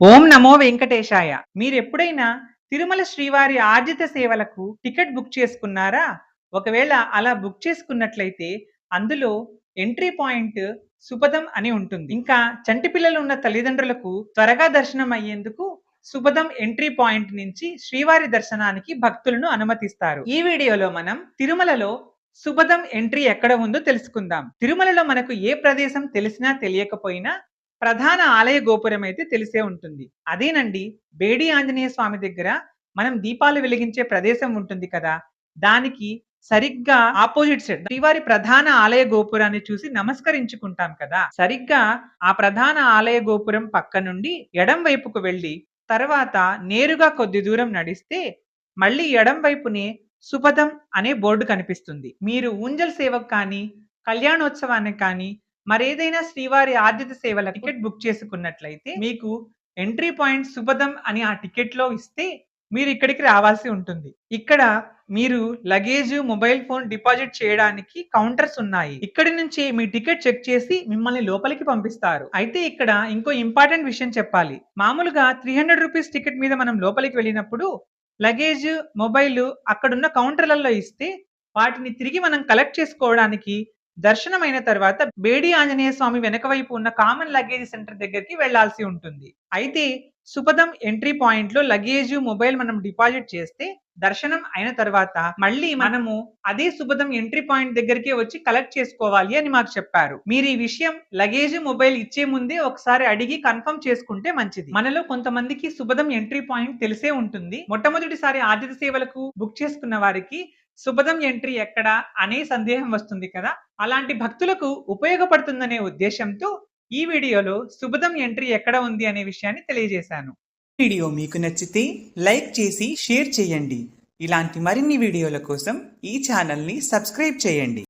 ఓం నమో వెంకటేశాయ. మీరెప్పుడైనా తిరుమల శ్రీవారి ఆర్జిత సేవలకు టికెట్ బుక్ చేసుకున్నారా? ఒకవేళ అలా బుక్ చేసుకున్నట్లయితే అందులో ఎంట్రీ పాయింట్ సుపథం అని ఉంటుంది. ఇంకా చంటి పిల్లలు ఉన్న తల్లిదండ్రులకు త్వరగా దర్శనం అయ్యేందుకు సుపథం ఎంట్రీ పాయింట్ నుంచి శ్రీవారి దర్శనానికి భక్తులను అనుమతిస్తారు. ఈ వీడియోలో మనం తిరుమలలో సుపథం ఎంట్రీ ఎక్కడ ఉందో తెలుసుకుందాం. తిరుమలలో మనకు ఏ ప్రదేశం తెలిసినా తెలియకపోయినా ప్రధాన ఆలయ గోపురం అయితే తెలిసే ఉంటుంది. అదేనండి బేడి ఆంజనేయ స్వామి దగ్గర మనం దీపాలు వెలిగించే ప్రదేశం ఉంటుంది కదా! దానికి సరిగ్గా ఆపోజిట్ సైడ్ శ్రీవారి ప్రధాన ఆలయ గోపురాన్ని చూసి నమస్కరించుకుంటాం కదా! సరిగ్గా ఆ ప్రధాన ఆలయ గోపురం పక్క నుండి ఎడం వైపుకు వెళ్ళి తర్వాత నేరుగా కొద్ది దూరం నడిస్తే మళ్ళీ ఎడం వైపునే సుపథం అనే బోర్డు కనిపిస్తుంది. మీరు ఊంజల్ సేవకు కానీ, కళ్యాణోత్సవానికి కానీ మరేదైనా శ్రీవారి ఆర్జిత సేవల టికెట్ బుక్ చేసుకున్నట్లయితే మీకు ఎంట్రీ పాయింట్ సుపథం అని ఆ టికెట్ లో ఇస్తే మీరు ఇక్కడికి రావాల్సి ఉంటుంది. ఇక్కడ మీరు లగేజ్, మొబైల్ ఫోన్ డిపాజిట్ చేయడానికి కౌంటర్స్ ఉన్నాయి. ఇక్కడి నుంచి మీ టికెట్ చెక్ చేసి మిమ్మల్ని లోపలికి పంపిస్తారు. అయితే ఇక్కడ ఇంకో ఇంపార్టెంట్ విషయం చెప్పాలి. మామూలుగా 300 రూపీస్ టికెట్ మీద మనం లోపలికి వెళ్ళినప్పుడు లగేజ్, మొబైల్ అక్కడున్న కౌంటర్లలో ఇస్తే వాటిని తిరిగి మనం కలెక్ట్ చేసుకోవడానికి దర్శనమైన తర్వాత బేడి ఆంజనేయ స్వామి వెనక వైపు ఉన్న కామన్ లగేజ్ సెంటర్ దగ్గరికి వెళ్లాల్సి ఉంటుంది. అయితే సుపథం ఎంట్రీ పాయింట్ లో లగేజ్, మొబైల్ మనం డిపాజిట్ చేస్తే దర్శనం అయిన తర్వాత మళ్ళీ మనము అదే సుపథం ఎంట్రీ పాయింట్ దగ్గరికి వచ్చి కలెక్ట్ చేసుకోవాలి అని మాకు చెప్పారు. మీరు ఈ విషయం లగేజ్, మొబైల్ ఇచ్చే ముందే ఒకసారి అడిగి కన్ఫర్మ్ చేసుకుంటే మంచిది. మనలో కొంతమందికి సుపథం ఎంట్రీ పాయింట్ తెలిసే ఉంటుంది. మొట్టమొదటిసారి ఆర్జిత సేవలకు బుక్ చేసుకున్న వారికి సుపథం ఎంట్రీ ఎక్కడ అనే సందేహం వస్తుంది కదా! అలాంటి భక్తులకు ఉపయోగపడుతుందనే ఉద్దేశంతో ఈ వీడియోలో సుపథం ఎంట్రీ ఎక్కడ ఉంది అనే విషయాన్ని తెలియజేశాను. వీడియో మీకు నచ్చితే లైక్ చేసి షేర్ చేయండి. ఇలాంటి మరిన్ని వీడియోల కోసం ఈ ఛానల్ని సబ్స్క్రైబ్ చేయండి.